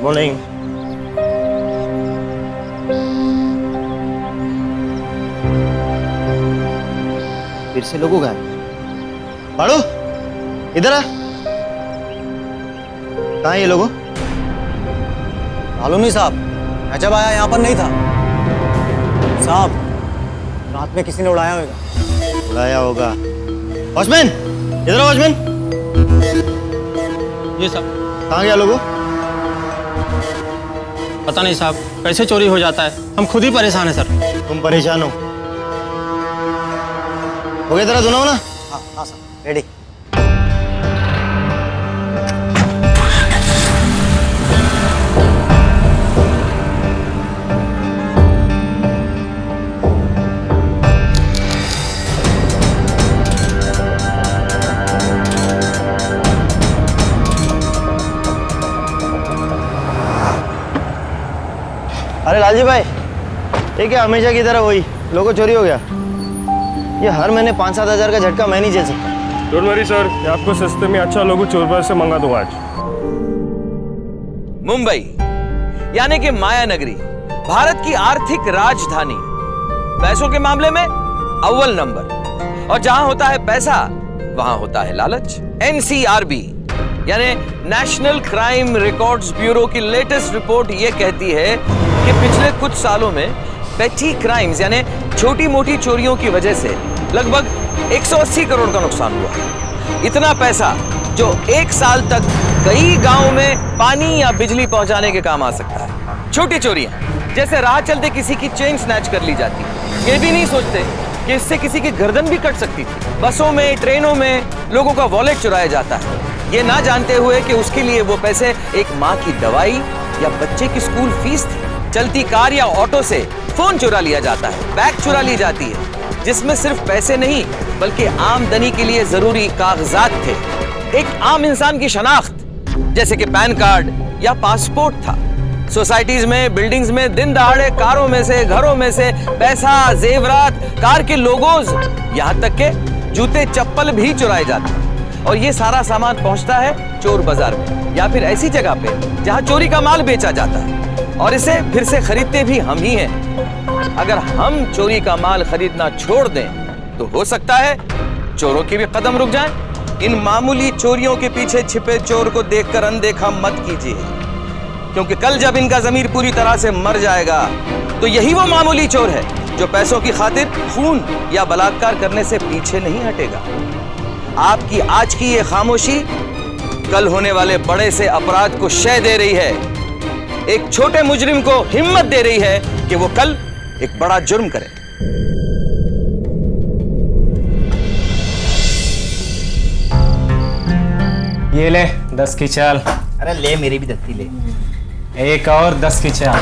Morning. फिर से लोगों का पाड़ू इधर आ। कहाँ है ये लोगों? मालूम नहीं साहब, मैं जब आया यहाँ पर नहीं था साहब। रात में किसी ने उड़ाया होगा। उड़ाया होगा। वॉचमैन इधर आओ। वॉचमैन जी साहब। कहाँ गया लोगों? पता नहीं साहब, कैसे चोरी हो जाता है, हम खुद ही परेशान हैं सर। तुम परेशान हो गया तेरा दोनों ना? हाँ हाँ साहब, रेडी। अरे लालजी भाई, ये क्या हमेशा की तरह वही लोगों चोरी हो गया? ये हर महीने 5-7 हज़ार का झटका मैं नहीं झेल सकता। डोंट वरी सर, मैं आपको सस्ते में अच्छा लोगो चोर बाजार से मंगा दूंगा आज। मुंबई यानी कि माया नगरी, भारत की आर्थिक राजधानी, पैसों के मामले में अव्वल नंबर। और जहां होता है पैसा वहां होता है लालच। NCRB यानी नेशनल क्राइम रिकॉर्ड्स ब्यूरो की लेटेस्ट रिपोर्ट यह कहती है कि पिछले कुछ सालों में पेटी क्राइम्स यानी छोटी मोटी चोरियों की वजह से लगभग 180 करोड़ का नुकसान हुआ। इतना पैसा जो एक साल तक कई गांवों में पानी या बिजली पहुंचाने के काम आ सकता है। छोटी चोरियां जैसे राह चलते किसी की चेन स्नैच कर ली जाती, ये भी नहीं सोचते कि इससे किसी की गर्दन भी कट सकती थी। बसों में, ट्रेनों में लोगों का वॉलेट चुराया जाता है, ये ना जानते हुए कि उसके लिए वो पैसे एक माँ की दवाई या बच्चे की स्कूल फीस थी। चलती कार या ऑटो से फोन चुरा लिया जाता है, बैग चुरा ली जाती है जिसमें सिर्फ पैसे नहीं बल्कि आमदनी के लिए जरूरी कागजात थे। एक आम इंसान की शनाख्त जैसे कि पैन कार्ड या पासपोर्ट था। सोसाइटीज में, बिल्डिंग्स में दिन दहाड़े कारों में से, घरों में से पैसा, जेवरात, कार के लोगोज, यहाँ तक के जूते चप्पल भी चुराए जाते हैं। और ये सारा सामान पहुंचता है चोर बाजार में या फिर ऐसी जगह पे जहां चोरी का माल बेचा जाता है और इसे फिर से खरीदते भी हम ही हैं। अगर हम चोरी का माल खरीदना छोड़ दें तो हो सकता है चोरों के भी कदम रुक जाएं। इन मामूली चोरियों के पीछे छिपे चोर को देखकर अनदेखा मत कीजिए, क्योंकि कल जब इनका ज़मीर पूरी तरह से मर जाएगा तो यही वो मामूली चोर है जो पैसों की खातिर खून या बलात्कार करने से पीछे नहीं हटेगा। आपकी आज की ये खामोशी कल होने वाले बड़े से अपराध को शय दे रही है, एक छोटे मुजरिम को हिम्मत दे रही है कि वो कल एक बड़ा जुर्म करे। ये ले 10 की चाल। अरे ले, मेरी भी दत्ती ले। एक और 10 की चाल।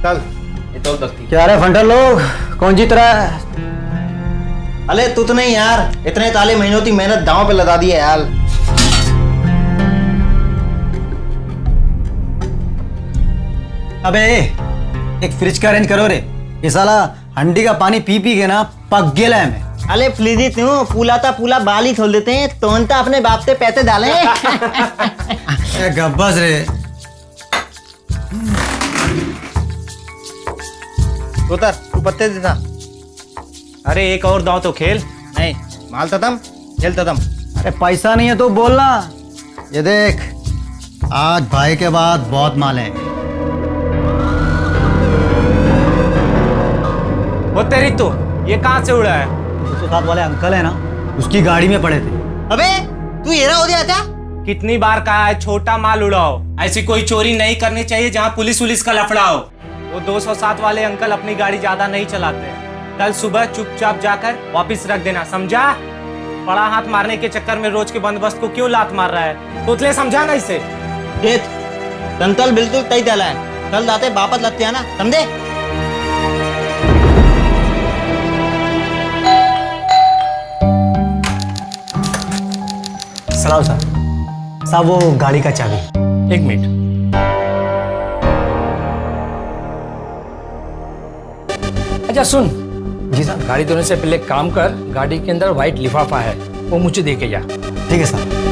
चल ये तो दत्ती। क्या रे फंडर लोग, कौन जीत रहा है? अरे तू तो नहीं यार, इतने ताले महीनों की मेहनत दांव पे लगा दी है यार। अबे एक फ्रिज का अरेंज करो रे, ये साला हंडी का पानी पी पी के ना पक गेला है मैं। अरे फ्लीजी तू पुलाता पुला बाल ही खोल देते हैं, तोनता अपने बाप से पैसे डाले। गब्बस रे। उतर, तू पत्ते देता। अरे एक और दांव तो खेल। नहीं, माल ततम खेल ततम। अरे पैसा नहीं है तो बोलना। ये देख, आज भाई के बाद बहुत माल है। वो तेरी तो ये कहां से उड़ा है? उसके साथ वाले अंकल है ना, उसकी गाड़ी में पड़े थे। अबे तू येरा हो गया था? कितनी बार कहा है छोटा माल उड़ाओ, ऐसी कोई चोरी नहीं करनी चाहिए जहां पुलिस उलिस का लफड़ा हो। वो 207 वाले अंकल अपनी गाड़ी ज्यादा नहीं चलाते। कल सुबह चुपचाप जाकर वापस रख देना, समझा? बड़ा हाथ मारने के चक्कर में रोज के बंदोबस्त को क्यों लात मार रहा है? तोतले समझा ना इसे। देख, तंतल बिल्कुल तय डाला है, कल दाते वापस लगते हैं ना, समझे? सलाम साहब। साहब वो गाड़ी का चाबी। एक मिनट। अच्छा सुन, जी साहब। गाड़ी धोने से पहले काम कर, गाड़ी के अंदर व्हाइट लिफाफा है, वो मुझे दे के जा। ठीक है साहब।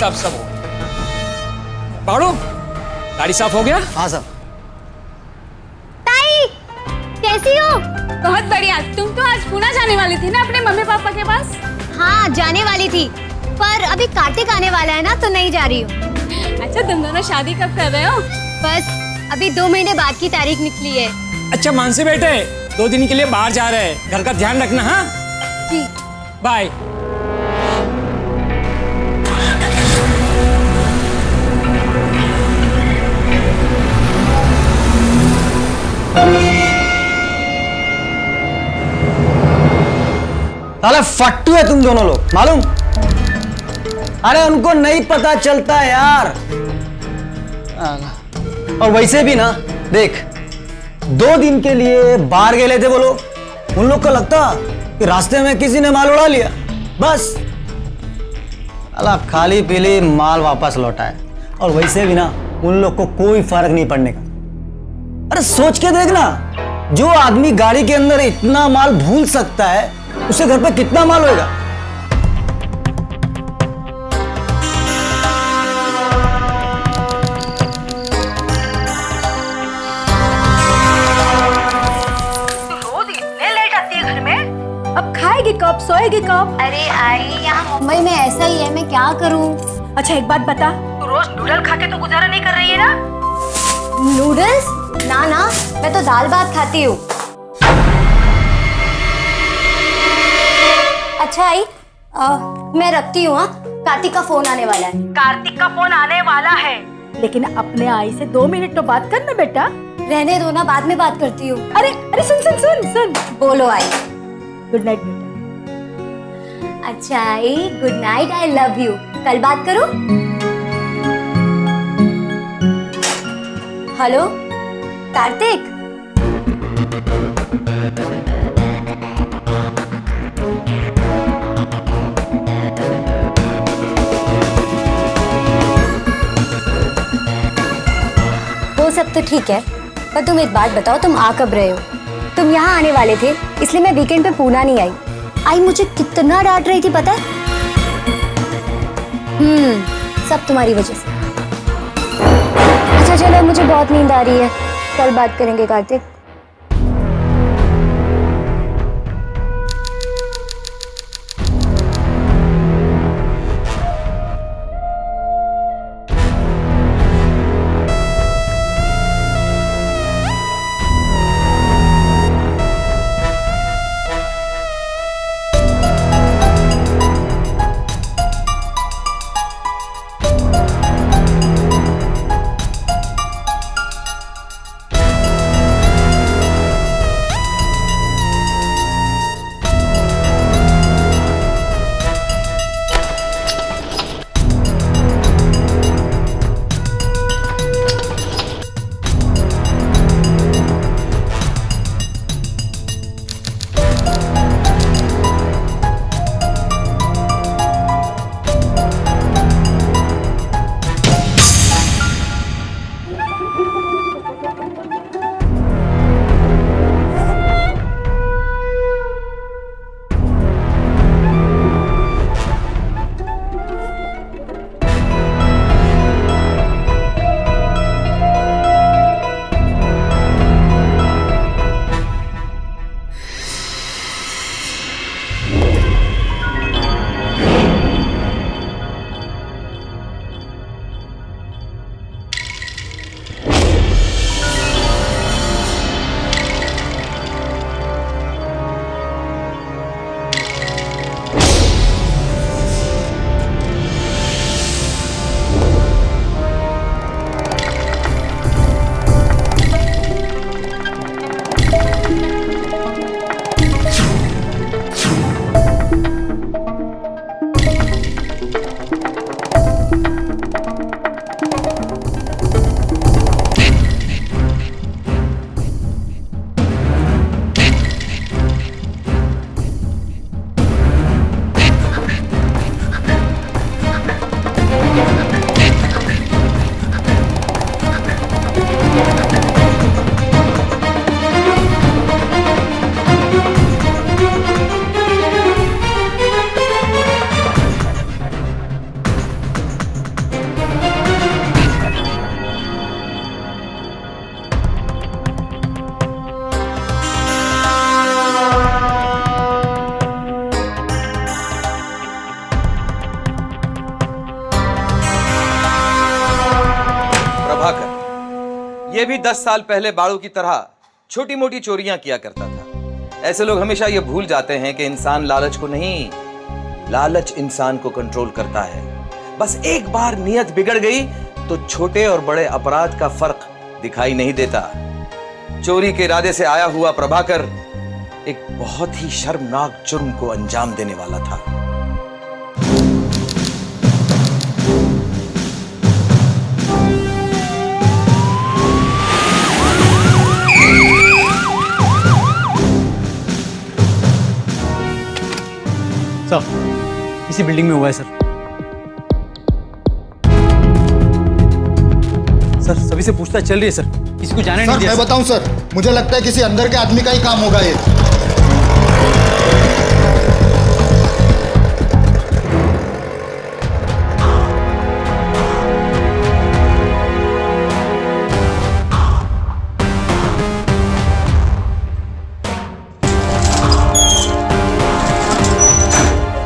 साहब सब हो गया। बाड़ू गाड़ी साफ हो गया? हाँ साहब। ताई कैसी हो? बहुत बढ़िया। तुम तो आज पुणे जाने वाली थी ना अपने मम्मी पापा के पास? हाँ जाने वाली थी, पर अभी कार्तिक आने वाला है ना तो नहीं जा रही हूँ। अच्छा तुम दोनों शादी कब कर रहे हो? बस अभी 2 महीने बाद की तारीख निकली है। अच्छा मानसी बेटे 2 दिन के लिए बाहर जा रहे हैं, घर का ध्यान रखना। हाँ जी बाय। साले फट्टू है तुम दोनों लोग, मालूम? अरे उनको नहीं पता चलता यार। और वैसे भी ना देख, 2 दिन के लिए बाहर गए थे वो लोग। उन लोग को लगता कि रास्ते में किसी ने माल उड़ा लिया, बस अला खाली पीली माल वापस लौटा है। और वैसे भी ना उन लोग को कोई फर्क नहीं पड़ने का। अरे सोच के देखना, जो आदमी गाड़ी के अंदर इतना माल भूल सकता है उसे घर पे कितना माल होगा। रोज इतने लेट आती है घर में? अब खाएगी कब, सोएगी कब? अरे आई यहाँ मुंबई में ऐसा ही है, मैं क्या करूँ? अच्छा एक बात बता, तू रोज नूडल खा के तो गुजारा नहीं कर रही है ना? नूडल्स? ना ना, मैं तो दाल भात खाती हूँ। अच्छा आई मैं रखती हूँ। हाँ कार्तिक का फोन आने वाला है। कार्तिक का फोन आने वाला है, लेकिन अपने आई से 2 मिनट तो बात करना बेटा। रहने दो ना, बाद में बात करती हूँ। अरे अरे सुन सुन सुन सुन, बोलो आई। गुड नाइट बेटा। अच्छा I good night, I love you. कल बात करो। हेलो कार्तिक, वो सब तो ठीक है, पर तुम एक बात बताओ, तुम आ कब रहे हो? तुम यहाँ आने वाले थे इसलिए मैं वीकेंड पे पूना नहीं आई। आई मुझे कितना डांट रही थी पता है? सब तुम्हारी वजह से। अच्छा चलो, मुझे बहुत नींद आ रही है, कल बात करेंगे कार्तिक। ये भी 10 साल पहले बाड़ू की तरह छोटी मोटी चोरियां किया करता था। ऐसे लोग हमेशा ये भूल जाते हैं कि इंसान लालच को नहीं, लालच इंसान को कंट्रोल करता है। बस एक बार नियत बिगड़ गई तो छोटे और बड़े अपराध का फर्क दिखाई नहीं देता। चोरी के इरादे से आया हुआ प्रभाकर एक बहुत ही शर्मनाक जुर्म को अंजाम देने वाला था। सर, इसी बिल्डिंग में हुआ है सर। सर, सभी से पूछताछ चल रही है सर, किसी को जाने नहीं दिया। मैं बताऊं सर, मुझे लगता है किसी अंदर के आदमी का ही काम होगा ये।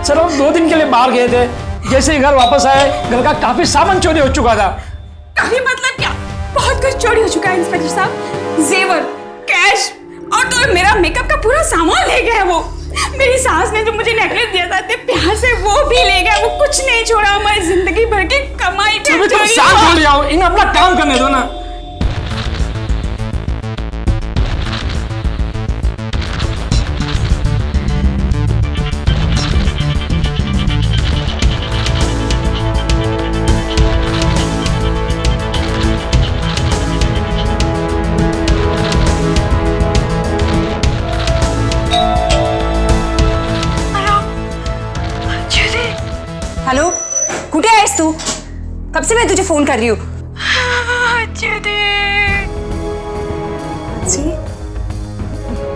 सर हम 2 दिन के लिए बाहर गए थे, जैसे ही घर वापस आए घर का काफी सामान चोरी हो चुका था। काफी मतलब क्या? बहुत कुछ चोरी हो चुका है इंस्पेक्टर साहब। जेवर, कैश और तो मेरा मेकअप का पूरा सामान ले गया है वो। मेरी सास ने जो मुझे नेकलेस दिया था इतने प्यार से, वो भी ले गया। वो कुछ नहीं छोड़ा, हमारी जिंदगी भर की कमाई पे तुम साथ हो जाओ, इन्हें अपना काम करने दो ना। हेलो, कुठे आहेस तू? कब से मैं तुझे फोन कर रही हूँ।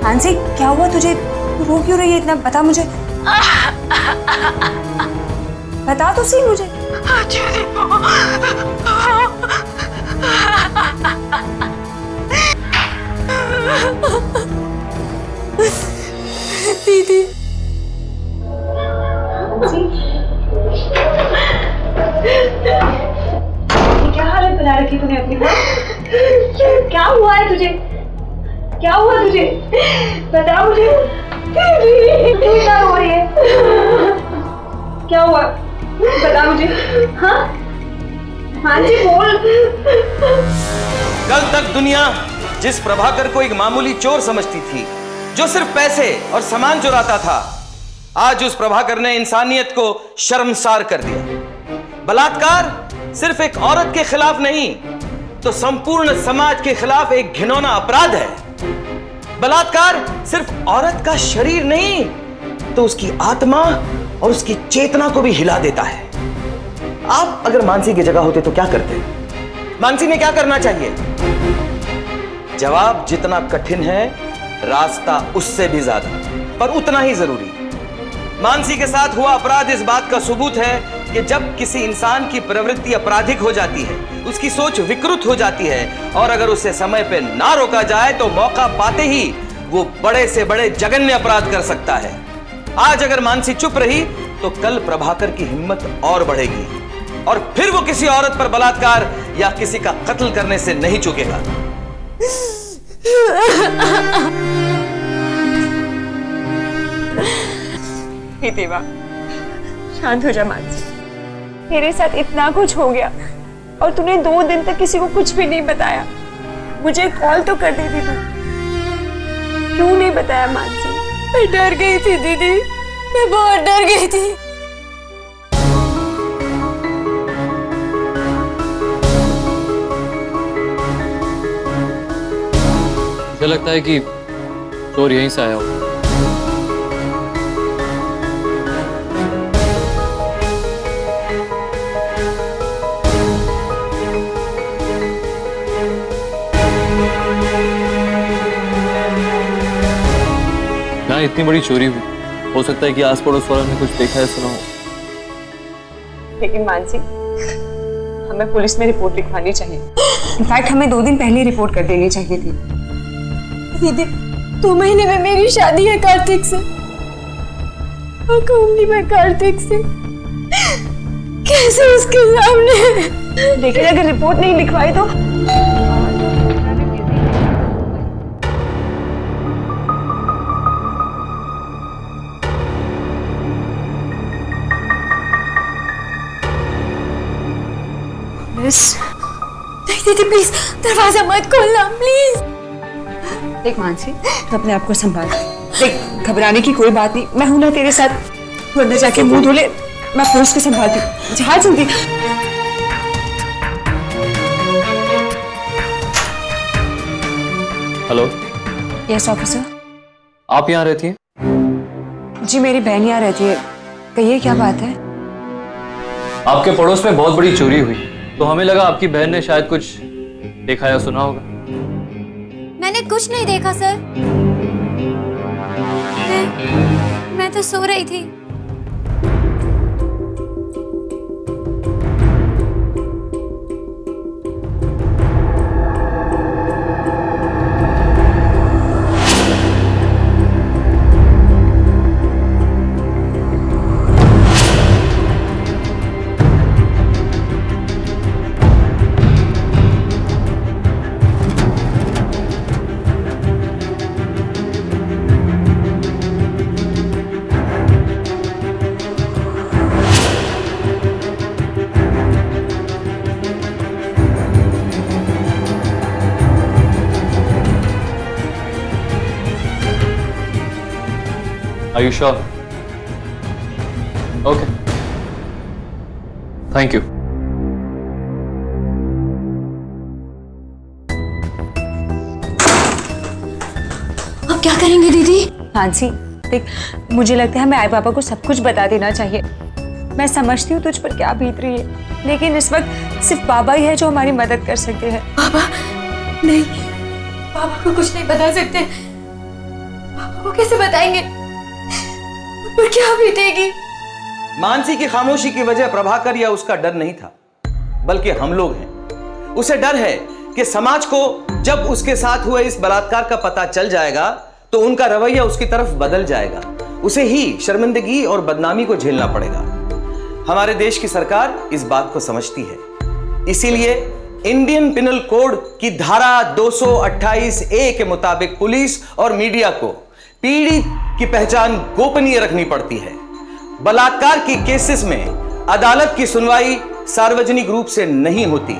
मानसी, क्या हुआ तुझे? तू रो क्यों रही है इतना? बता मुझे, बता तो सही मुझे। दीदी, क्या हालत बना रखी तूने अपनी? क्या हुआ है तुझे? क्या हुआ तुझे? बता मुझे। तू क्या हो रही है? क्या हुआ? बता मुझे। हाँ मानसी, बोल। कल तक दुनिया जिस प्रभाकर को एक मामूली चोर समझती थी, जो सिर्फ पैसे और सामान चुराता था, आज उस प्रभाकर ने इंसानियत को शर्मसार कर दिया। बलात्कार सिर्फ एक औरत के खिलाफ नहीं, तो संपूर्ण समाज के खिलाफ एक घिनौना अपराध है। बलात्कार सिर्फ औरत का शरीर नहीं, तो उसकी आत्मा और उसकी चेतना को भी हिला देता है। आप अगर मानसी की जगह होते तो क्या करते? मानसी ने क्या करना चाहिए? जवाब जितना कठिन है, रास्ता उससे भी ज्यादा, पर उतना ही जरूरी। मानसी के साथ हुआ अपराध इस बात का सबूत है कि जब किसी इंसान की प्रवृत्ति आपराधिक हो जाती है, उसकी सोच विकृत हो जाती है, और अगर उसे समय पे ना रोका जाए तो मौका पाते ही वो बड़े से बड़े जघन्य अपराध कर सकता है। आज अगर मानसी चुप रही तो कल प्रभाकर की हिम्मत और बढ़ेगी, और फिर वो किसी औरत पर बलात्कार या किसी का कत्ल करने से नहीं चूकेगा। हे देवा, शांत हो जा मानसी। मेरे साथ इतना कुछ हो गया और तूने 2 दिन तक किसी को कुछ भी नहीं बताया। मुझे कॉल तो कर देती तू, क्यों नहीं बताया मानसी? मैं डर गई थी दीदी, मैं बहुत डर गई थी। मुझे लगता है कि चोर यहीं से आया हो। यहाँ इतनी बड़ी चोरी हुई, हो सकता है कि आस पड़ोस वालों ने कुछ देखा है, सुना हो। लेकिन मानसी, हमें पुलिस में रिपोर्ट लिखवानी चाहिए। इनफैक्ट हमें 2 दिन पहले रिपोर्ट कर देनी चाहिए थी। दीदी, 2 महीने में मेरी शादी है कार्तिक से। क्या कहूंगी मैं कार्तिक से? कैसे उसके सामने? लेकिन अगर रिपोर्ट नहीं लिखवाई तो वापस। नहीं दीदी प्लीज, दरवाजा मत खोलना प्लीज। देख मानसी, तू अपने आप को संभाल। देख, घबराने की कोई बात नहीं, मैं हूं ना तेरे साथ। तू अंदर जाके मुंह धो ले, मैं पुलिस को संभालती हूँ। जा जल्दी। हेलो। Yes officer. आप यहाँ रहती हैं? जी मेरी बहन यहाँ रहती है। कहिए क्या बात है? आपके पड़ोस में बहुत बड़ी चोरी हुई, तो हमें लगा आपकी बहन ने शायद कुछ देखा या सुना होगा। मैंने कुछ नहीं देखा सर। मैं तो सो रही थी। Are you sure? Okay. Thank you. अब क्या करेंगे दीदी? मानसी देख, मुझे लगता है हमें आई पापा को सब कुछ बता देना चाहिए। मैं समझती हूँ तुझ पर क्या बीत रही है, लेकिन इस वक्त सिर्फ बाबा ही है जो हमारी मदद कर सकते हैं। पापा नहीं, पापा को कुछ नहीं बता सकते। पापा को कैसे बताएंगे? उन पर क्या बीतेगी? मानसी की खामोशी की वजह प्रभाकर या उसका डर नहीं था, बल्कि हम लोग हैं। उसे डर है कि समाज को जब उसके साथ हुए इस बलात्कार का पता चल जाएगा तो उनका रवैया उसकी तरफ बदल जाएगा। उसे ही शर्मिंदगी और बदनामी को झेलना पड़ेगा। हमारे देश की सरकार इस बात को समझती है, इसीलिए इंडियन पिनल कोड की धारा 228A के मुताबिक पुलिस और मीडिया को पीड़ित की पहचान गोपनीय रखनी पड़ती है। बलात्कार की केसेस में अदालत की सुनवाई सार्वजनिक रूप से नहीं होती,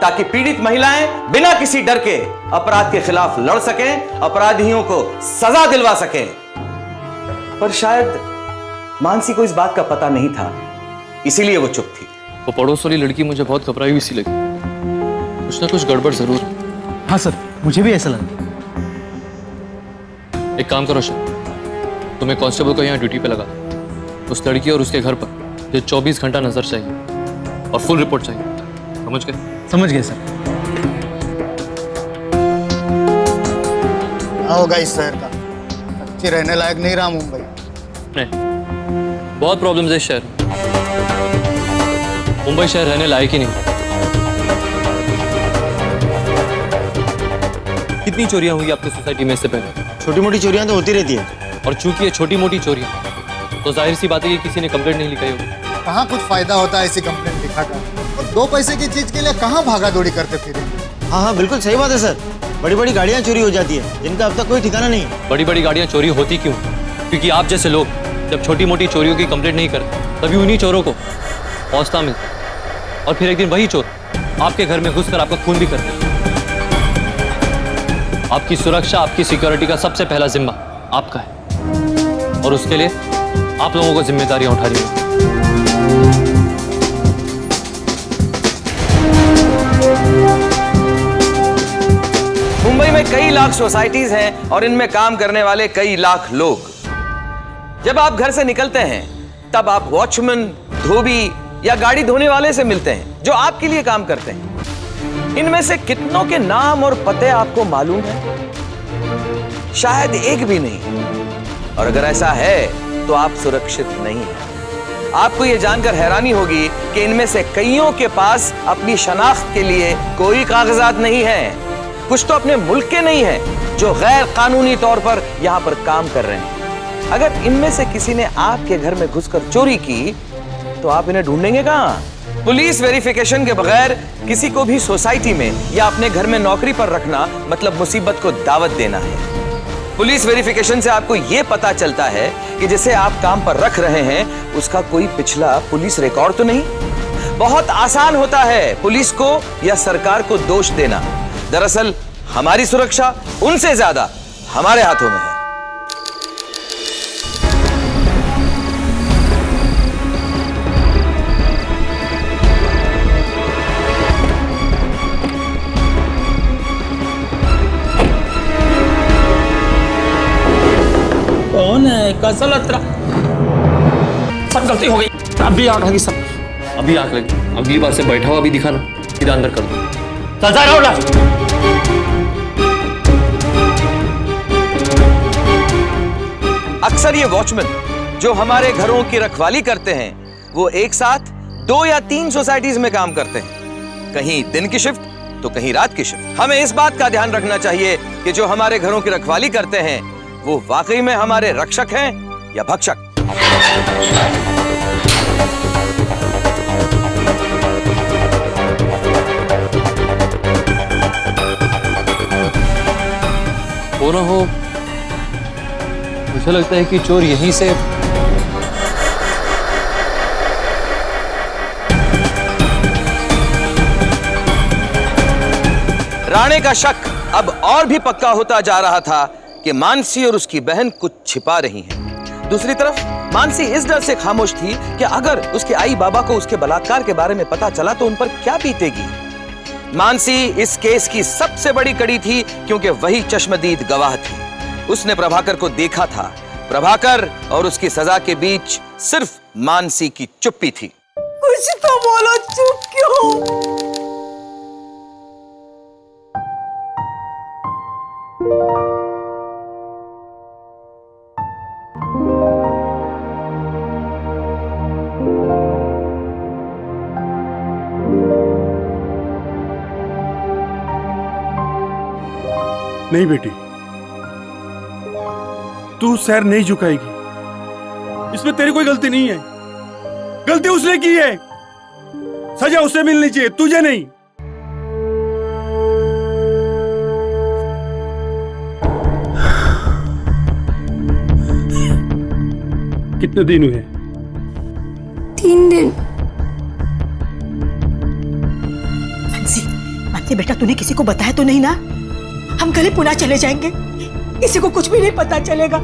ताकि पीड़ित महिलाएं बिना किसी डर के अपराध के खिलाफ लड़ सकें, अपराधियों को सजा दिलवा सकें। पर शायद मानसी को इस बात का पता नहीं था, इसीलिए वो चुप थी। वो पड़ोस वाली लड़की मुझे बहुत घबराई हुई सी लगी। कुछ ना कुछ गड़बड़ जरूर है। हाँ सर, मुझे भी ऐसा लगा। एक काम करो सर, तुम्हें कांस्टेबल को यहाँ ड्यूटी पे लगा दो। उस लड़की और उसके घर पर ये 24 घंटा नजर चाहिए और फुल रिपोर्ट चाहिए। समझ गए? समझ गए सर। क्या होगा इस शहर का? अच्छी रहने लायक नहीं रहा मुंबई। नहीं, बहुत प्रॉब्लम्स है इस शहर। मुंबई शहर रहने लायक ही नहीं। कितनी चोरियां हुई आपकी सोसाइटी में इससे पहले? छोटी मोटी चोरियां तो होती रहती है, और चूंकि ये छोटी मोटी चोरियां, तो जाहिर सी बात है कि किसी ने कंप्लेंट नहीं लिखाई होगी। कहाँ कुछ फायदा होता है ऐसी कंप्लेंट लिखाकर, और 2 पैसे की चीज के लिए कहाँ भागा दौड़ी करते फिरे। हाँ हाँ बिल्कुल सही बात है सर। बड़ी बड़ी गाड़ियाँ चोरी हो जाती है जिनका अब तक कोई ठिकाना नहीं है। बड़ी बड़ी गाड़ियां चोरी होती क्यों? क्योंकि आप जैसे लोग जब छोटी मोटी चोरियों की कंप्लेंट नहीं करते, तभी उन्हीं चोरों को हौसला मिलता है, और फिर एक दिन वही चोर आपके घर में घुसकर आपका खून भी करते हैं। आपकी सुरक्षा, आपकी सिक्योरिटी का सबसे पहला जिम्मा आपका है, और उसके लिए आप लोगों को जिम्मेदारियां उठानी होंगी। मुंबई में कई लाख सोसाइटीज हैं और इनमें काम करने वाले कई लाख लोग। जब आप घर से निकलते हैं तब आप वॉचमैन, धोबी या गाड़ी धोने वाले से मिलते हैं जो आपके लिए काम करते हैं। इनमें से कितनों के नाम और पते आपको मालूम है? शायद एक भी नहीं। और अगर ऐसा है तो आप सुरक्षित नहीं हैं। आपको यह जानकर हैरानी होगी कि इनमें से कईयों के पास अपनी शनाख्त के लिए कोई कागजात नहीं है। कुछ तो अपने मुल्क के नहीं हैं, जो गैर कानूनी तौर पर यहां पर काम कर रहे हैं। अगर इनमें से किसी ने आपके घर में घुसकर चोरी की तो आप इन्हें ढूंढेंगे कहां? पुलिस वेरिफिकेशन के बगैर किसी को भी सोसाइटी में या अपने घर में नौकरी पर रखना मतलब मुसीबत को दावत देना है। पुलिस वेरिफिकेशन से आपको यह पता चलता है कि जिसे आप काम पर रख रहे हैं उसका कोई पिछला पुलिस रिकॉर्ड तो नहीं। बहुत आसान होता है पुलिस को या सरकार को दोष देना। दरअसल हमारी सुरक्षा उनसे ज्यादा हमारे हाथों में है। कौन है? कैसा लग रहा? सब गलती हो गई, अभी आग लगी सब। अभी आंख लगी, अगली बार से बैठा हुआ भी दिखाना, सीधा अंदर कर दो। चल जा रहा अक्सर ये वॉचमैन जो हमारे घरों की रखवाली करते हैं, वो एक साथ 2 या 3 सोसाइटीज में काम करते हैं, कहीं दिन की शिफ्ट तो कहीं रात की शिफ्ट। हमें इस बात का ध्यान रखना चाहिए कि जो हमारे घरों की रखवाली करते हैं वो वाकई में हमारे रक्षक हैं या भक्षक। हो ना हो, मुझे लगता है कि चोर यहीं से राणे का शक अब और भी पक्का होता जा रहा था कि मानसी और उसकी बहन कुछ छिपा रही हैं। दूसरी तरफ मानसी इस डर से खामोश थी कि अगर उसके आई बाबा को उसके बलात्कार के बारे में पता चला तो उन पर क्या बीतेगी। मानसी इस केस की सबसे बड़ी कड़ी थी क्योंकि वही चश्मदीद गवाह थी। उसने प्रभाकर को देखा था। प्रभाकर और उसकी सजा के बीच सिर्फ मानसी की चुप्पी थी। कुछ तो बोलो, चुप क्यों? नहीं बेटी, तू सर नहीं झुकाएगी। इसमें तेरी कोई गलती नहीं है, गलती उसने की है, सजा उसे मिलनी चाहिए, तुझे नहीं। कितने दिन हुए? 3 दिन। मानसी बेटा, तूने किसी को बताया तो नहीं ना? हम कल ही पुणे चले जाएंगे, किसी को कुछ भी नहीं पता चलेगा।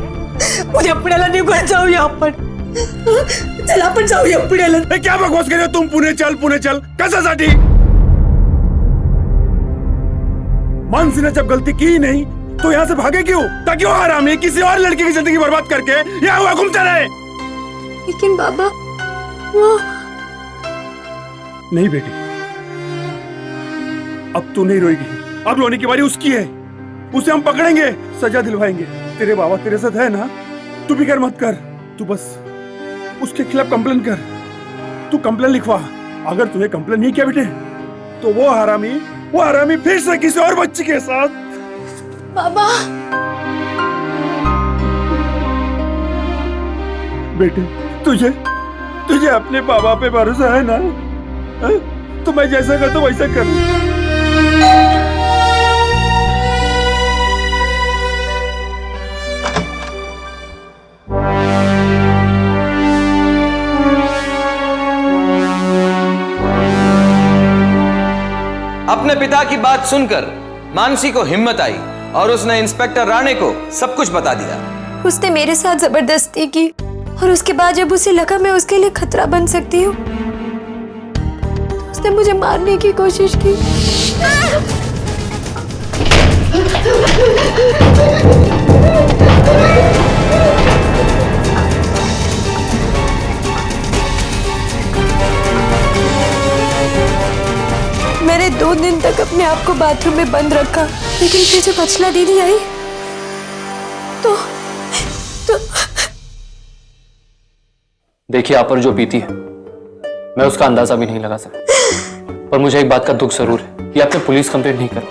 मुझे पुण्याला निघून जाऊ यहाँ पर। चल आपण जाऊया पुण्याला। क्या बकवास कर रहे हो तुम? पुणे चल कशासाठी? मानसी ने जब गलती की ही नहीं तो यहाँ से भागे क्यों? ताकि वो हरामी किसी और लड़की की जिंदगी बर्बाद करके यहाँ हुआ घूमता रहे। लेकिन बाबा वो नहीं बेटी, अब तू नहीं रोएगी, अब रोने की बारी उसकी है। उसे हम पकड़ेंगे, सजा दिलवाएंगे। तेरे बाबा तेरे साथ है ना, तू फिक्र मत कर। तू बस उसके खिलाफ कंप्लेन कर, तू कंप्लेन लिखवा। अगर तूने कंप्लेन नहीं किया बेटे तो वो हरामी फिर से किसी और बच्ची के साथ। बाबा बेटे, तुझे अपने बाबा पे भरोसा है ना? तो मैं जैसा कहता हूं वैसा कर। अपने पिता की बात सुनकर मानसी को हिम्मत आई और उसने इंस्पेक्टर राणे को सब कुछ बता दिया। उसने मेरे साथ जबरदस्ती की और उसके बाद जब उसे लगा मैं उसके लिए खतरा बन सकती हूँ तो उसने मुझे मारने की कोशिश की। मैंने 2 दिन तक अपने आप को बाथरूम में बंद रखा, लेकिन फिर जब अचला दीदी आई तो देखिए, आप पर जो बीती है मैं उसका अंदाजा भी नहीं लगा सकता। पर मुझे एक बात का दुख जरूर है कि आपने पुलिस कंप्लेंट नहीं करा।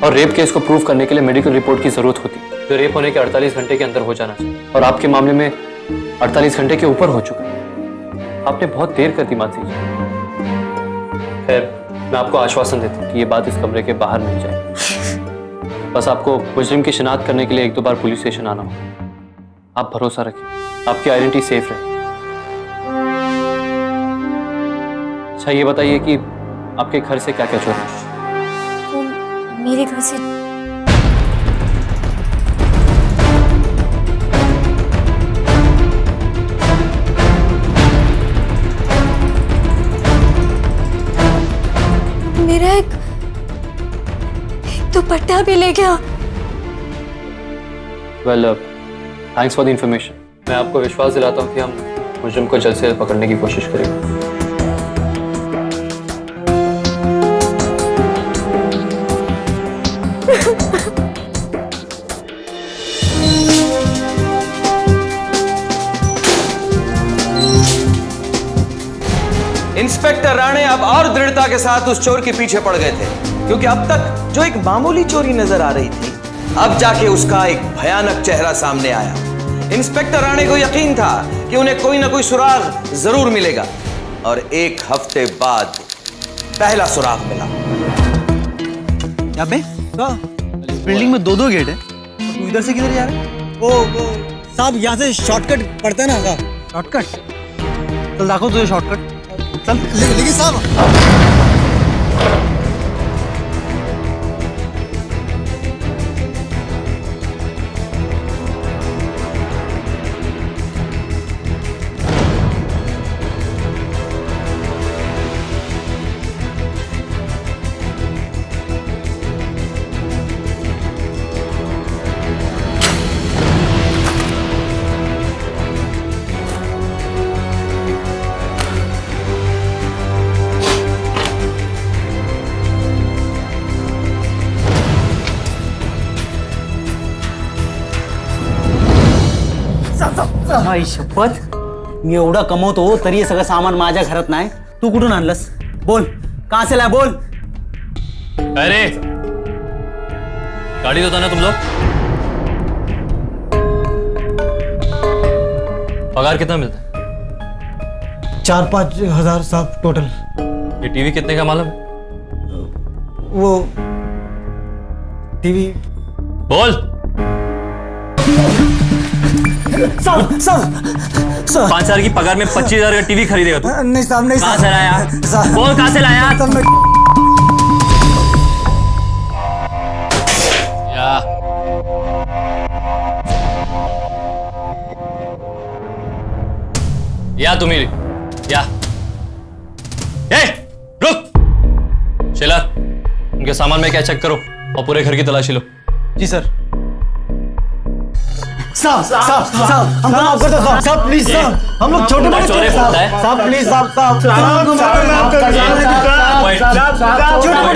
और रेप केस को प्रूव करने के लिए मेडिकल रिपोर्ट की जरूरत होती है, जो रेप होने के 48 घंटे के अंदर हो जाना चाहिए। और आपके मामले में 48 घंटे के ऊपर हो चुका है। आपने बहुत देर कर दी मानसी जी। खैर, मैं आपको आश्वासन देता हूँ कि ये बात इस कमरे के बाहर नहीं जाएगी। बस आपको मुजरिम की शिनाख्त करने के लिए 1-2 बार पुलिस स्टेशन आना होगा। आप भरोसा रखिए, आपकी आइडेंटिटी सेफ रहे। अच्छा ये बताइए कि आपके घर से क्या क्या चोरी? वो मेरे घर से मेरा एक दुपट्टा भी ले गया। Well thanks for the information. मैं आपको विश्वास दिलाता हूँ कि हम मुजरिम को जल्द से जल्द पकड़ने की कोशिश करेंगे। इंस्पेक्टर राणे अब और दृढ़ता के साथ उस चोर के पीछे पड़ गए थे, क्योंकि अब तक जो एक मामूली चोरी नजर आ रही थी, अब जाके उसका एक भयानक चेहरा सामने आया। इंस्पेक्टर राणे को यकीन था कि उन्हें कोई ना कोई सुराग जरूर मिलेगा, और एक हफ्ते बाद पहला सुराग मिला। अबे बिल्डिंग में दो गेट है, तू इधर से किधर जा रहा है? वो साहब यहाँ से शॉर्टकट पड़ता है ना साहब। शॉर्टकट? चल देखो तुझे शॉर्टकट। चल लेकिन साहब आई शपथ, मी एवढा कमवतो तरी हे सगळं सामान माझ्या घरात नाही. तू कुठून आणलंस? बोल, कहां से लाया? बोल. अरे गाड़ी तो था ना तुम लोग? पगार कितना मिलता है? 4-5 हजार साहब टोटल। ये टीवी कितने का मालूम है? वो टीवी बोल। साहब 5,000 की पगार में 25,000 का टीवी खरीदेगा तू? नहीं साहब, नहीं। कहां से लाया? बोल कहां से लाया? या तुम्ही या। रुक शेला, उनके सामान में क्या चेक करो और पूरे घर की तलाशी लो। जी सर। साहब हमको माफ कर दो साहब, प्लीज साहब, हम लोग छोटे बड़े चोरे बोलता है साहब, प्लीज साहब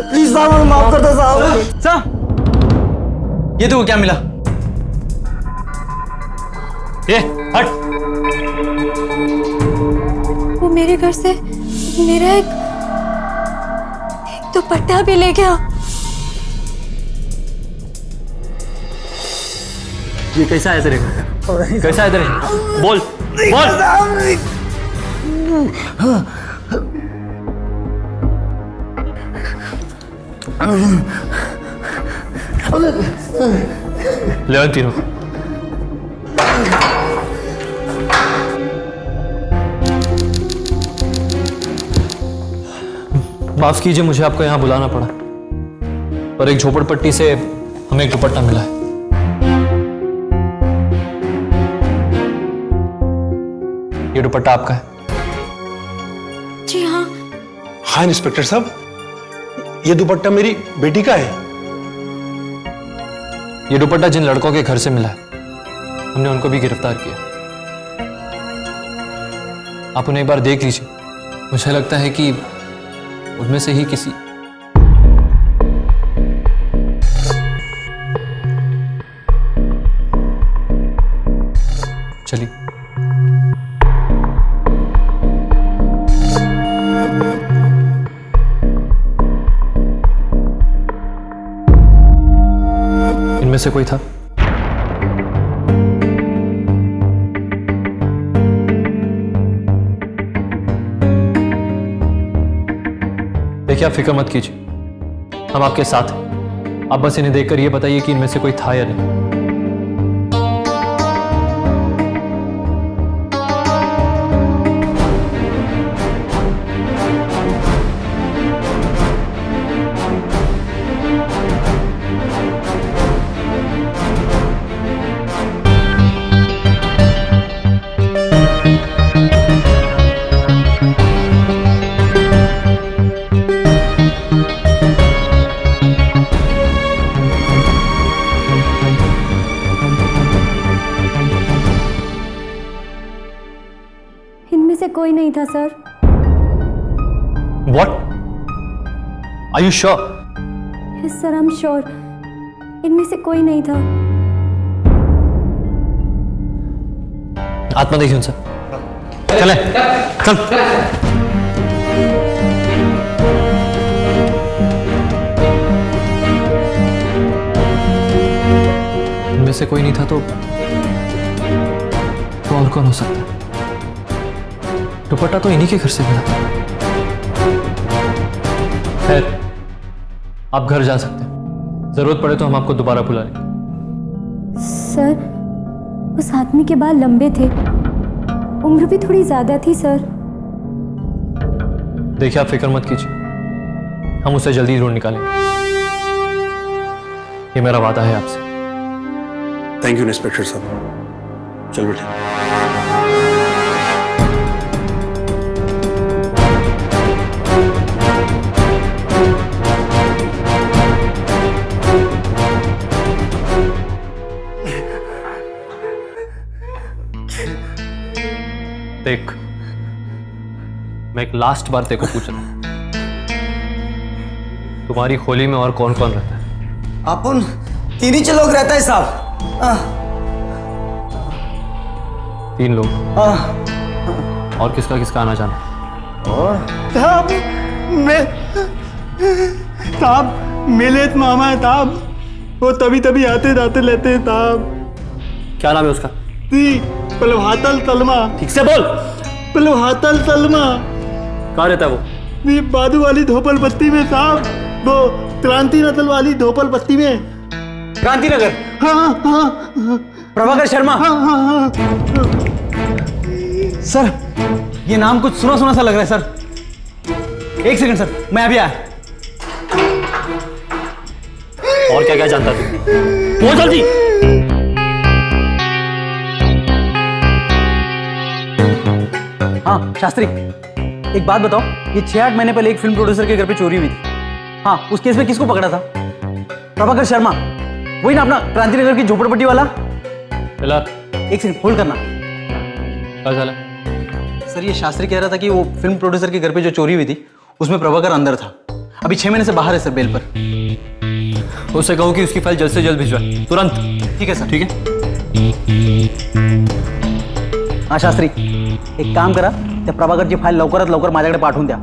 प्लीज साहब माफ कर दो साहब। ये तो क्या मिला? ये हट। वो मेरे घर से मेरा एक दुपट्टा भी ले गया। ये कैसा है तेरे घर? कैसा है तेरे? बोल बोल। ले तीनों। माफ कीजिए, मुझे आपको यहां बुलाना पड़ा, और एक झोपड़पट्टी से हमें एक दुपट्टा मिला है। ये दुपट्टा आपका है? जी हाँ। हाँ इंस्पेक्टर साहब, ये दुपट्टा मेरी बेटी का है। ये दुपट्टा जिन लड़कों के घर से मिला है, हमने उनको भी गिरफ्तार किया। आप उन्हें एक बार देख लीजिए, मुझे लगता है कि उनमें से ही किसी। चलिए। इनमें से कोई था? देखिए, आप फिक्र मत कीजिए, हम आपके साथ हैं। आप बस इन्हें देखकर ये बताइए कि इनमें से कोई था या नहीं। कोई नहीं था sir. What? Are you sure? Yes sir, I am sure, इनमें से कोई नहीं था। आत्मा देखिए उनसे। चले, चल। इनमें से कोई नहीं था तो और कौन हो सकता है? दुपट्टा तो इन्हीं के घर से मिला। खैर, आप घर जा सकते हैं। जरूरत पड़े तो हम आपको दोबारा बुला लेंगे। सर, उस आदमी के बाल लंबे थे, उम्र भी थोड़ी ज्यादा थी सर। देखिए, आप फिक्र मत कीजिए, हम उसे जल्दी ढूंढ निकालेंगे। ये मेरा वादा है आपसे। थैंक यू इंस्पेक्टर साहब। चल बेटा। देख, मैं एक लास्ट बार तेरे को पूछ रहा हूं, तुम्हारी होली में और कौन कौन रहता है? अपन तीन ही लोग रहता है साहब। 3 लोग। और किसका किसका आना जाना? साहब मिलेत मामा है साहब, वो तभी तभी आते जाते लेते हैं साहब। क्या नाम है उसका? पलवातल तलमा। ठीक से बोल। पलवातल तलमा। कहाँ रहता है वो? भी बादू वाली धोपल बत्ती में साहब, वो क्रांति नगर वाली धोपल बत्ती में। क्रांति नगर? हाँ हाँ। प्रभाकर शर्मा? हाँ हाँ हाँ। सर, ये नाम कुछ सुना सुना सा लग रहा है सर। एक सेकंड सर, मैं अभी आया। और क्या क्या जानता तू? बोल जल्दी। हाँ शास्त्री, एक बात बताओ, ये 6-8 महीने पहले एक फिल्म प्रोड्यूसर के घर पे चोरी हुई थी। हाँ, उस केस में किसको पकड़ा था? प्रभाकर शर्मा, वही ना अपना क्रांति नगर की झोपड़पट्टी वाला। एक सेकंड होल्ड करना। क्या चला? सर, ये शास्त्री कह रहा था कि वो फिल्म प्रोड्यूसर के घर पे जो चोरी हुई थी उसमें प्रभाकर अंदर था। अभी 6 महीने से बाहर है सर, बेल पर। उससे कहो कि उसकी फाइल जल्द से जल्द भिजवाए, तुरंत। ठीक है सर। ठीक है। हाँ शास्त्री, एक काम करा, त्या प्रभाकरची फाईल लवकरात लवकर माझ्याकडे पाठवून द्या।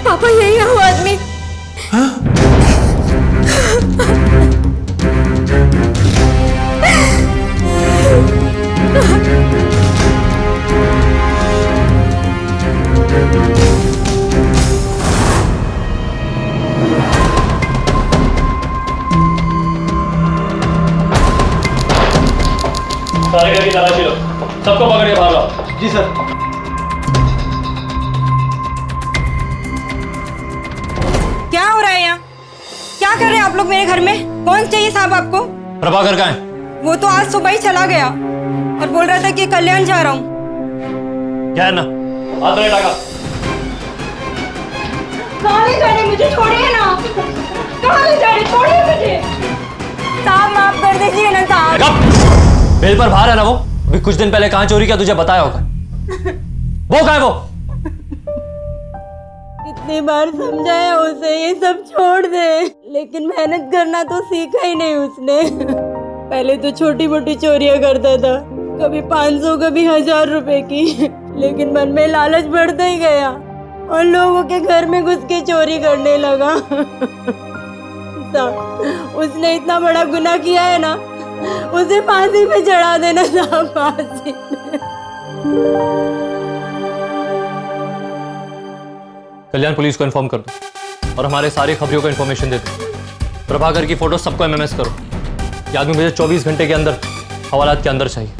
पापा, यही है वो आदमी। सारे घर की तलाशी लो, सबको पकड़ के बाहर लाओ। जी सर। क्या हो रहा है यहाँ? क्या कर रहे हैं आप लोग मेरे घर में? कौन चाहिए साहब आपको? प्रभाकर कहाँ है? वो तो आज सुबह ही चला गया और बोल रहा था कि कल्याण जा रहा हूँ। क्या है ना? हाथ में टाका। कहाँ ले जा रहे? मुझे छोड़िए ना। कहाँ ले जा रहे? छोड़िए मुझे। साहब माफ कर दीजिए ना साहब। बेल पर बाहर है ना वो? अभी कुछ दिन पहले कहाँ चोरी किया तुझे बताया होगा। वो कहाँ है वो? कितनी बार समझाया उसे ये सब छोड़ दे, लेकिन मेहनत करना तो सीखा ही नहीं उसने। पहले तो छोटी मोटी चोरियां करता था, कभी 500 कभी 1000 रुपए की, लेकिन मन में लालच बढ़ता ही गया और लोगों के घर में घुस के चोरी करने लगा। उसने इतना बड़ा गुनाह किया है ना, उसे फांसी पे चढ़ा देना था, फांसी पे। कल्याण पुलिस को इन्फॉर्म कर दो और हमारे सारे खबरियों को इन्फॉर्मेशन दे दो। प्रभाकर की फोटो सबको एमएमएस करो। ये आदमी मुझे 24 घंटे के अंदर हवालात के अंदर चाहिए।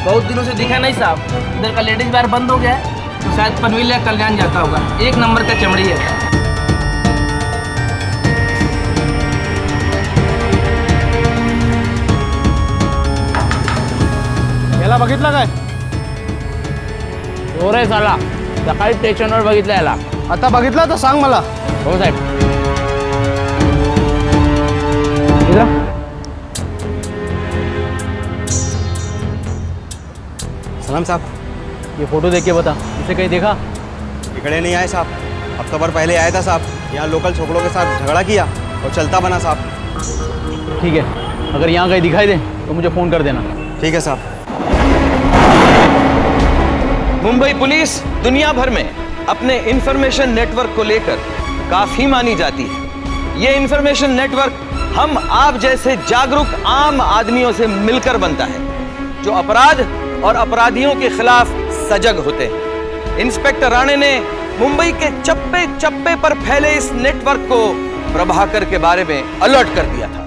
बहुत दिनों से दिखा नहीं साहब, इधर का लेडीज बार बंद हो गया है, तो शायद पनवेल या कल्याण जाता होगा। 1 नंबर का चमड़ी है। याला बघितला काय? हो रे साला, सकाळी स्टेशनवर बघितलं याला. आता बघितला तर सांग मला. हो साहेब. सलाम साहब, ये फोटो देख के बता, इसे कहीं देखा? इकड़े नहीं आए साहब, हफ्ता भर पहले आया था साहब। यहाँ लोकल छोकरों के साथ झगड़ा किया और चलता बना साहब। ठीक है, अगर यहाँ कहीं दिखाई दे तो मुझे फ़ोन कर देना। ठीक है साहब। मुंबई पुलिस दुनिया भर में अपने इंफॉर्मेशन नेटवर्क को लेकर काफी मानी जाती है। ये इंफॉर्मेशन नेटवर्क हम आप जैसे जागरूक आम आदमियों से मिलकर बनता है, जो अपराध और अपराधियों के खिलाफ सजग होते हैं। इंस्पेक्टर राणे ने मुंबई के चप्पे चप्पे पर फैले इस नेटवर्क को प्रभाकर के बारे में अलर्ट कर दिया था।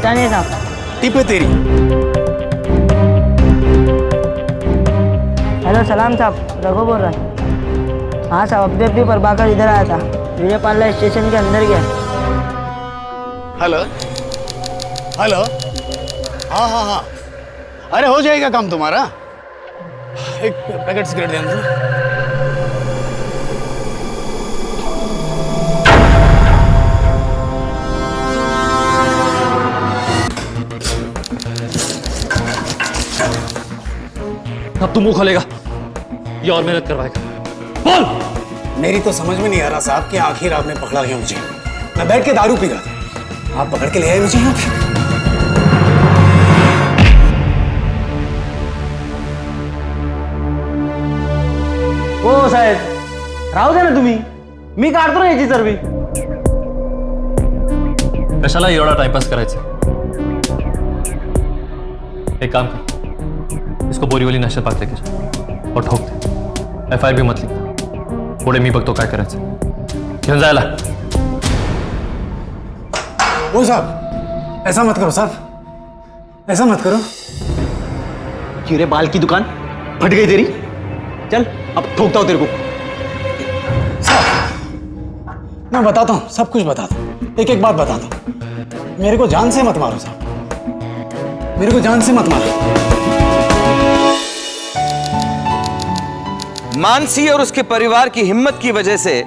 नहीं साहब, टिप है तेरी। हेलो सलाम साहब, रघु बोल रहा है। हाँ साहब, अभी प्रभाकर इधर आया था, विजय पार्लर स्टेशन के अंदर गया। हेलो हेलो, हाँ हाँ हाँ, अरे हो जाएगा काम तुम्हारा। एक पैकेट सिगरेट दे दो। अब तू मुंह खोलेगा ये और मेहनत करवाएगा। बोल। मेरी तो समझ में नहीं आ रहा साहब कि आखिर आपने पकड़ा क्यों मुझे। मैं बैठ के दारू पी रहा था, आप पकड़ के ले आए मुझे यहाँ पे। हो साहेब, राहू दे ना तुम्ही, मी काढतो ना याची चरबी. कशाला एवढा टाइमपास करायचं? एक काम कर, इसको बोरीवली नॅशनल पार्क लेके जा और ठोक दे. FIR भी मत लिखना, पुढे मी बघतो काय करायचं. घेऊन जायला. वो साहब, ऐसा मत करो साहब, ऐसा मत करो. क्यों रे, बाल की दुकान फट गई तेरी? चल अब ठोकता हूं तेरे को. साहब मैं बताता हूं, सब कुछ बताता हूं, एक एक बात बताता हूं. मेरे को जान से मत मारो साहब, मेरे को जान से मत मारो. मानसी और उसके परिवार की हिम्मत की वजह से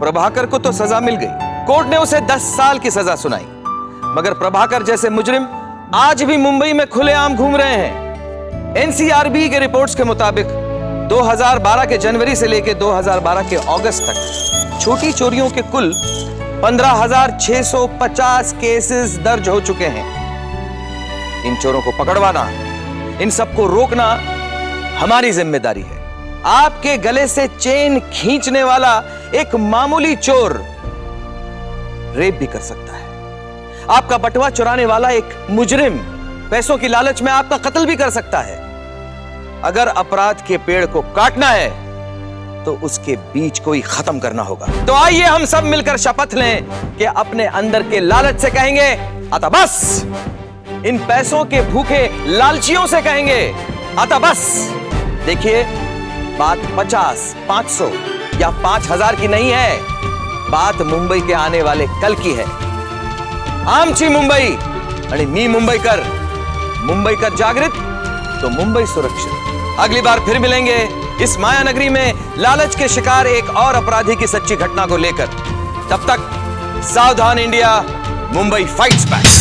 प्रभाकर को तो सजा मिल गई. कोर्ट ने उसे 10 साल की सजा सुनाई. मगर प्रभाकर जैसे मुजरिम आज भी मुंबई में खुलेआम घूम रहे हैं. NCRB के रिपोर्ट्स के मुताबिक 2012 के जनवरी से लेकर 2012 के अगस्त तक छोटी चोरियों के कुल 15,650 केसेस दर्ज हो चुके हैं. इन चोरों को पकड़वाना, इन सबको रोकना हमारी जिम्मेदारी है. आपके गले से चेन खींचने वाला एक मामूली चोर रेप भी कर सकता है. आपका बटुआ चुराने वाला एक मुजरिम पैसों की लालच में आपका कत्ल भी कर सकता है. अगर अपराध के पेड़ को काटना है तो उसके बीज को ही खत्म करना होगा. तो आइए हम सब मिलकर शपथ लें कि अपने अंदर के लालच से कहेंगे आता बस. इन पैसों के भूखे लालचियों से कहेंगे आता बस. देखिए, बात 50, 500 या 5,000 की नहीं है, बात मुंबई के आने वाले कल की है. आमची मुंबई आणि मी मुंबईकर जागृत तो मुंबई सुरक्षित. अगली बार फिर मिलेंगे इस माया नगरी में लालच के शिकार एक और अपराधी की सच्ची घटना को लेकर। तब तक सावधान इंडिया, मुंबई फाइट्स बैक।